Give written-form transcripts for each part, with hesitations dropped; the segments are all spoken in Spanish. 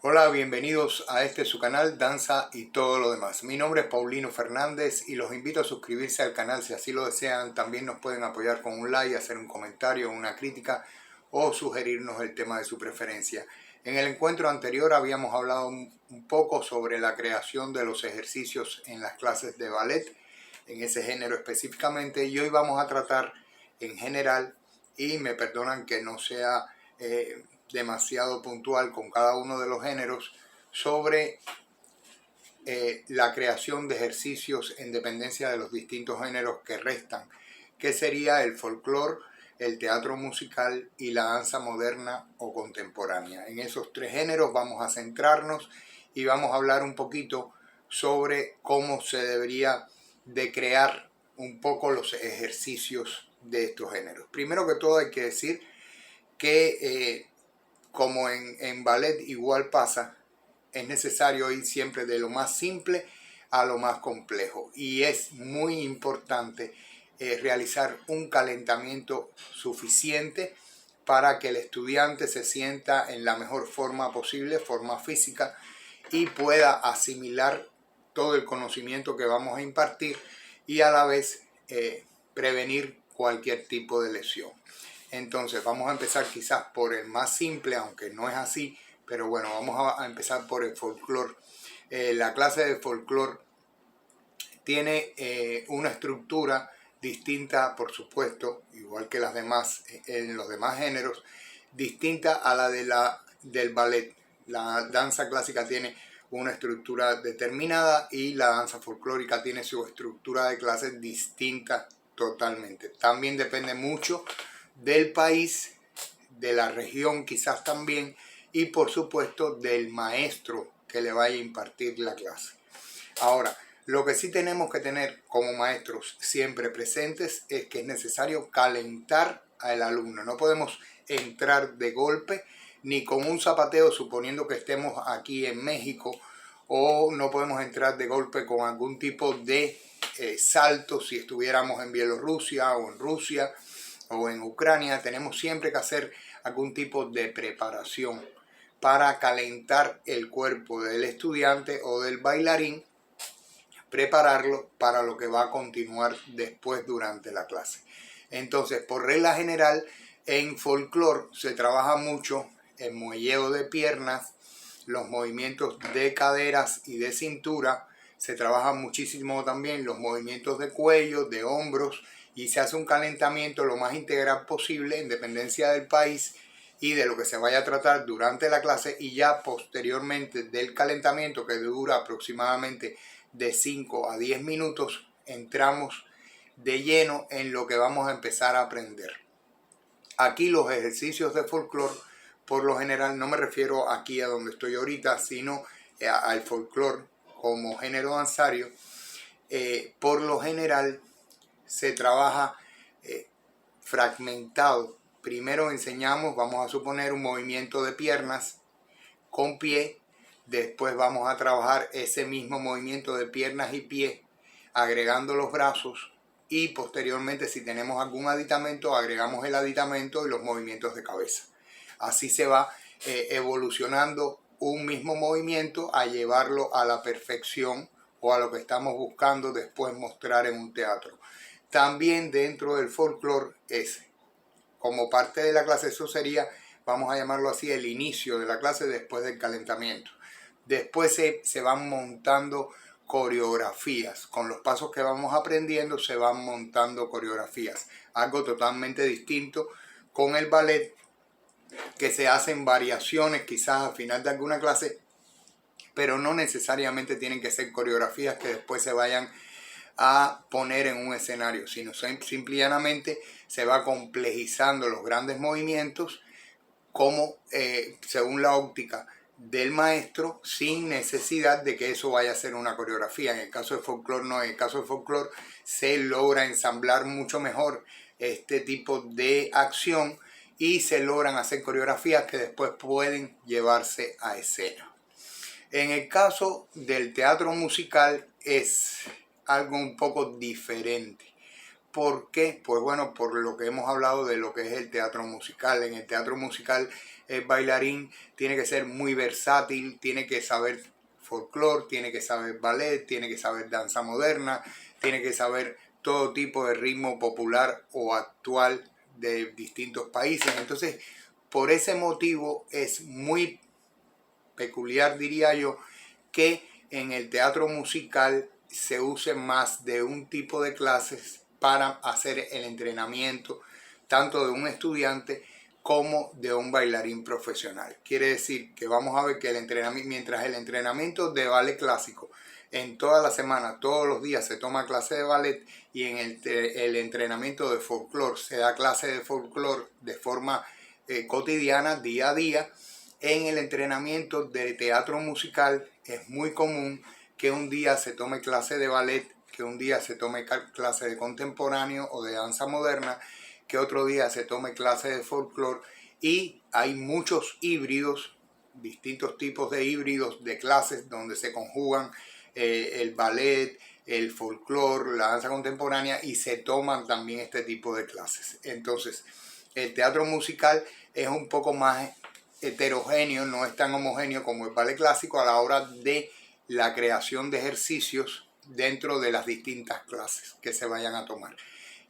Hola, bienvenidos a su canal Danza y todo lo demás. Mi nombre es Paulino Fernández y los invito a suscribirse al canal si así lo desean. También nos pueden apoyar con un like, hacer un comentario, una crítica o sugerirnos el tema de su preferencia. En el encuentro anterior habíamos hablado un poco sobre la creación de los ejercicios en las clases de ballet, en ese género específicamente, y hoy vamos a tratar en general, y me perdonan que no sea demasiado puntual con cada uno de los géneros, sobre la creación de ejercicios en dependencia de los distintos géneros que restan, que sería el folclore, el teatro musical y la danza moderna o contemporánea. En esos tres géneros vamos a centrarnos y vamos a hablar un poquito sobre cómo se debería de crear un poco los ejercicios de estos géneros. Primero que todo hay que decir que como en ballet igual pasa, es necesario ir siempre de lo más simple a lo más complejo, y es muy importante realizar un calentamiento suficiente para que el estudiante se sienta en la mejor forma posible, forma física, y pueda asimilar todo el conocimiento que vamos a impartir y a la vez prevenir cualquier tipo de lesión. Entonces vamos a empezar quizás por el más simple, aunque no es así, pero bueno, vamos a empezar por el folclore. La clase de folclore tiene una estructura distinta, por supuesto, igual que las demás, en los demás géneros, distinta a la del ballet. La danza clásica tiene una estructura determinada y la danza folclórica tiene su estructura de clase distinta totalmente. También depende mucho del país, de la región quizás también, y por supuesto del maestro que le vaya a impartir la clase. Ahora, lo que sí tenemos que tener como maestros siempre presentes es que es necesario calentar al alumno. No podemos entrar de golpe ni con un zapateo, suponiendo que estemos aquí en México, o no podemos entrar de golpe con algún tipo de salto si estuviéramos en Bielorrusia o en Rusia o en Ucrania. Tenemos siempre que hacer algún tipo de preparación para calentar el cuerpo del estudiante o del bailarín, prepararlo para lo que va a continuar después durante la clase. Entonces, por regla general, en folclore se trabaja mucho el muelleo de piernas, los movimientos de caderas y de cintura. Se trabaja muchísimo también los movimientos de cuello, de hombros, y se hace un calentamiento lo más integral posible en dependencia del país y de lo que se vaya a tratar durante la clase, y ya posteriormente del calentamiento, que dura aproximadamente de 5 a 10 minutos, entramos de lleno en lo que vamos a empezar a aprender. Aquí los ejercicios de folclore, por lo general, no me refiero aquí a donde estoy ahorita, sino al folclore como género danzario, por lo general se trabaja fragmentado. Primero enseñamos, vamos a suponer, un movimiento de piernas con pie. Después vamos a trabajar ese mismo movimiento de piernas y pie agregando los brazos, y posteriormente, si tenemos algún aditamento, agregamos el aditamento y los movimientos de cabeza. Así se va evolucionando un mismo movimiento a llevarlo a la perfección o a lo que estamos buscando después mostrar en un teatro. También dentro del folclore es como parte de la clase, eso sería, vamos a llamarlo así, el inicio de la clase después del calentamiento. Después se van montando coreografías. Con los pasos que vamos aprendiendo se van montando coreografías. Algo totalmente distinto con el ballet, que se hacen variaciones quizás al final de alguna clase, pero no necesariamente tienen que ser coreografías que después se vayan a poner en un escenario, sino simple y llanamente se va complejizando los grandes movimientos como según la óptica del maestro, sin necesidad de que eso vaya a ser una coreografía. En el caso de folclore no, en el caso de folclore se logra ensamblar mucho mejor este tipo de acción y se logran hacer coreografías que después pueden llevarse a escena. En el caso del teatro musical es algo un poco diferente. ¿Por qué? Pues bueno, por lo que hemos hablado de lo que es el teatro musical. En el teatro musical el bailarín tiene que ser muy versátil, tiene que saber folclore, tiene que saber ballet, tiene que saber danza moderna, tiene que saber todo tipo de ritmo popular o actual de distintos países. Entonces, por ese motivo es muy peculiar, diría yo, que en el teatro musical se use más de un tipo de clases para hacer el entrenamiento tanto de un estudiante como de un bailarín profesional. Quiere decir que vamos a ver que el entrenamiento, mientras el entrenamiento de ballet clásico en toda la semana, todos los días se toma clase de ballet, y en el entrenamiento de folclore se da clase de folclore de forma cotidiana, día a día. En el entrenamiento de teatro musical es muy común que un día se tome clase de ballet, que un día se tome clase de contemporáneo o de danza moderna, que otro día se tome clase de folclore, y hay muchos híbridos, distintos tipos de híbridos de clases donde se conjugan el ballet, el folclore, la danza contemporánea, y se toman también este tipo de clases. Entonces, el teatro musical es un poco más heterogéneo, no es tan homogéneo como el ballet clásico a la hora de la creación de ejercicios dentro de las distintas clases que se vayan a tomar.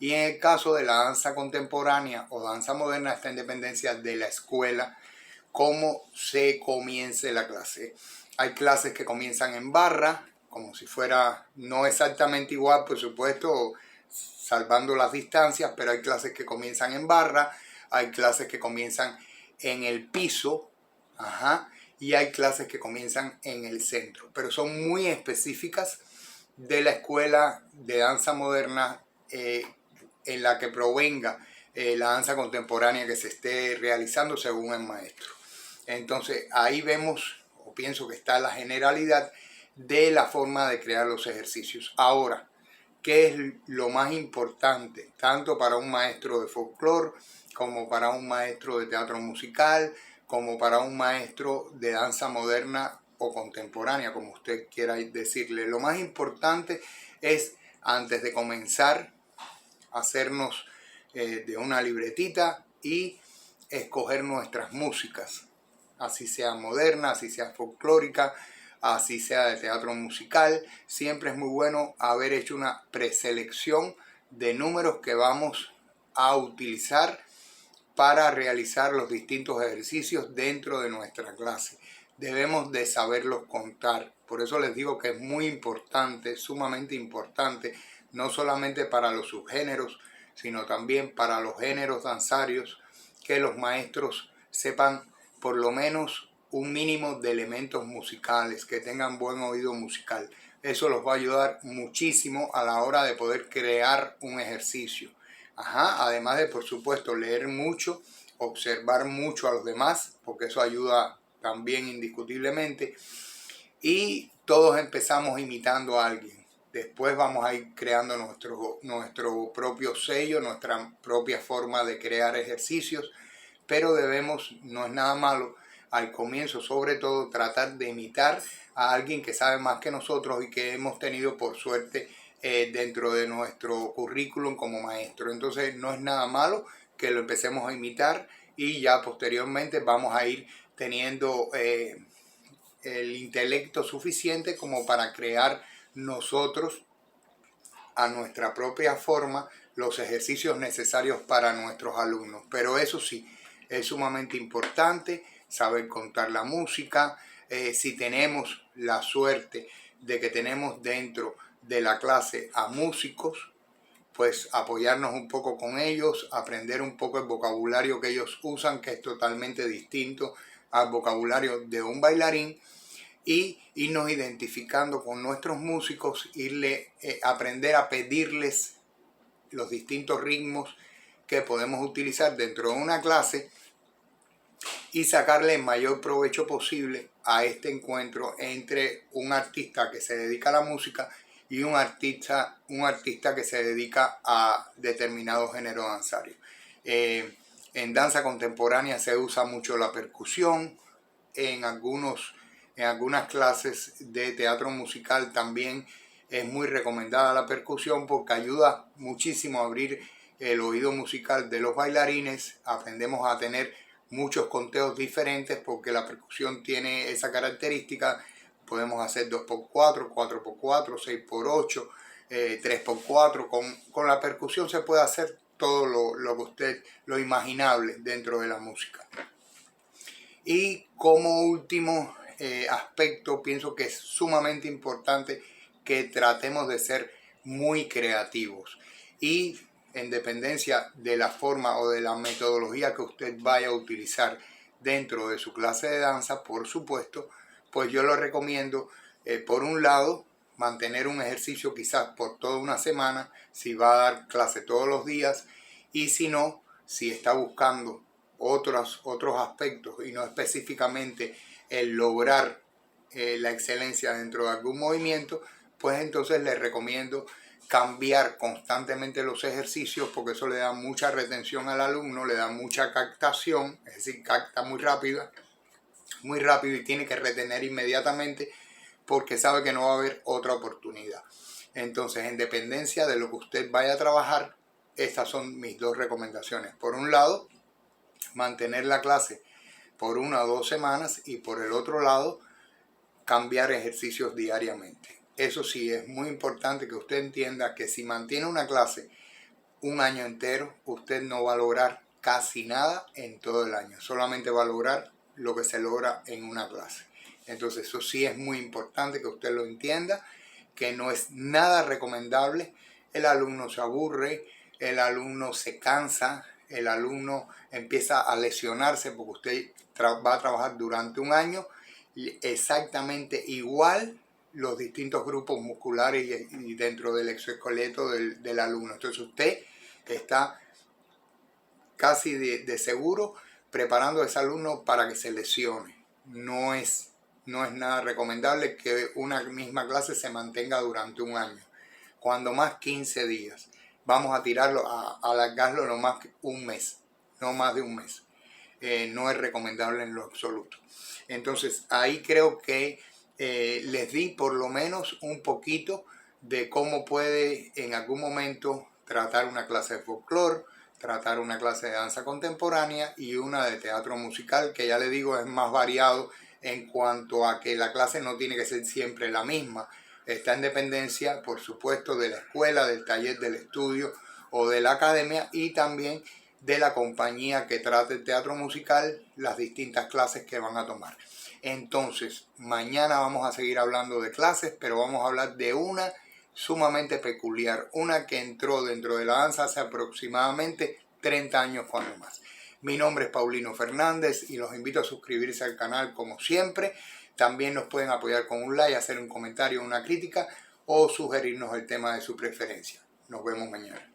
Y en el caso de la danza contemporánea o danza moderna está en dependencia de la escuela, cómo se comience la clase. Hay clases que comienzan en barra, como si fuera, no exactamente igual, por supuesto, salvando las distancias, pero hay clases que comienzan en barra, hay clases que comienzan en el piso, y hay clases que comienzan en el centro, pero son muy específicas de la escuela de danza moderna en la que provenga la danza contemporánea que se esté realizando según el maestro. Entonces ahí vemos, o pienso que está la generalidad de la forma de crear los ejercicios. Ahora, ¿qué es lo más importante tanto para un maestro de folclore como para un maestro de teatro musical, como para un maestro de danza moderna o contemporánea, como usted quiera decirle? Lo más importante es, antes de comenzar, hacernos de una libretita y escoger nuestras músicas, así sea moderna, así sea folclórica, así sea de teatro musical. Siempre es muy bueno haber hecho una preselección de números que vamos a utilizar para realizar los distintos ejercicios dentro de nuestra clase. Debemos de saberlos contar. Por eso les digo que es muy importante, sumamente importante, no solamente para los subgéneros, sino también para los géneros danzarios, que los maestros sepan por lo menos un mínimo de elementos musicales, que tengan buen oído musical. Eso los va a ayudar muchísimo a la hora de poder crear un ejercicio. Además de, por supuesto, leer mucho, observar mucho a los demás, porque eso ayuda también indiscutiblemente. Y todos empezamos imitando a alguien. Después vamos a ir creando nuestro propio sello, nuestra propia forma de crear ejercicios, pero debemos, no es nada malo, al comienzo sobre todo tratar de imitar a alguien que sabe más que nosotros y que hemos tenido por suerte dentro de nuestro currículum como maestro. Entonces no es nada malo que lo empecemos a imitar, y ya posteriormente vamos a ir teniendo el intelecto suficiente como para crear nosotros a nuestra propia forma los ejercicios necesarios para nuestros alumnos. Pero eso sí, es sumamente importante saber contar la música. Si tenemos la suerte de que tenemos dentro de la clase a músicos, pues apoyarnos un poco con ellos, aprender un poco el vocabulario que ellos usan, que es totalmente distinto al vocabulario de un bailarín, y irnos identificando con nuestros músicos, aprender a pedirles los distintos ritmos que podemos utilizar dentro de una clase y sacarle el mayor provecho posible a este encuentro entre un artista que se dedica a la música y un artista que se dedica a determinado género danzario. En danza contemporánea se usa mucho la percusión. En algunas clases de teatro musical también es muy recomendada la percusión, porque ayuda muchísimo a abrir el oído musical de los bailarines. Aprendemos a tener muchos conteos diferentes porque la percusión tiene esa característica. Podemos hacer 2x4, 4x4, 6x8, 3x4. Con la percusión se puede hacer todo lo imaginable dentro de la música. Y como último aspecto, pienso que es sumamente importante que tratemos de ser muy creativos. Y en dependencia de la forma o de la metodología que usted vaya a utilizar dentro de su clase de danza, por supuesto, pues yo lo recomiendo, por un lado, mantener un ejercicio quizás por toda una semana, si va a dar clase todos los días, y si no, si está buscando otros aspectos y no específicamente el lograr la excelencia dentro de algún movimiento, pues entonces les recomiendo cambiar constantemente los ejercicios, porque eso le da mucha retención al alumno, le da mucha captación, es decir, capta muy rápido y tiene que retener inmediatamente porque sabe que no va a haber otra oportunidad. Entonces, en dependencia de lo que usted vaya a trabajar, estas son mis dos recomendaciones. Por un lado, mantener la clase por 1 o 2 semanas, y por el otro lado, cambiar ejercicios diariamente. Eso sí, es muy importante que usted entienda que si mantiene una clase un año entero, usted no va a lograr casi nada en todo el año. Solamente va a lograr lo que se logra en una clase. Entonces eso sí es muy importante que usted lo entienda, que no es nada recomendable. El alumno se aburre, el alumno se cansa, el alumno empieza a lesionarse porque usted va a trabajar durante un año exactamente igual los distintos grupos musculares y dentro del exoesqueleto del alumno. Entonces usted está casi de seguro preparando a ese alumno para que se lesione. No es nada recomendable que una misma clase se mantenga durante un año. Cuando más 15 días. Vamos a tirarlo, a alargarlo lo más que un mes, no más de un mes. No es recomendable en lo absoluto. Entonces ahí creo que les di por lo menos un poquito de cómo puede en algún momento tratar una clase de folclore, tratar una clase de danza contemporánea y una de teatro musical, que ya le digo es más variado en cuanto a que la clase no tiene que ser siempre la misma. Está en dependencia, por supuesto, de la escuela, del taller, del estudio o de la academia, y también de la compañía que trate el teatro musical, las distintas clases que van a tomar. Entonces, mañana vamos a seguir hablando de clases, pero vamos a hablar de una sumamente peculiar, una que entró dentro de la danza hace aproximadamente 30 años cuando más. Mi nombre es Paulino Fernández y los invito a suscribirse al canal como siempre. También nos pueden apoyar con un like, hacer un comentario, una crítica o sugerirnos el tema de su preferencia. Nos vemos mañana.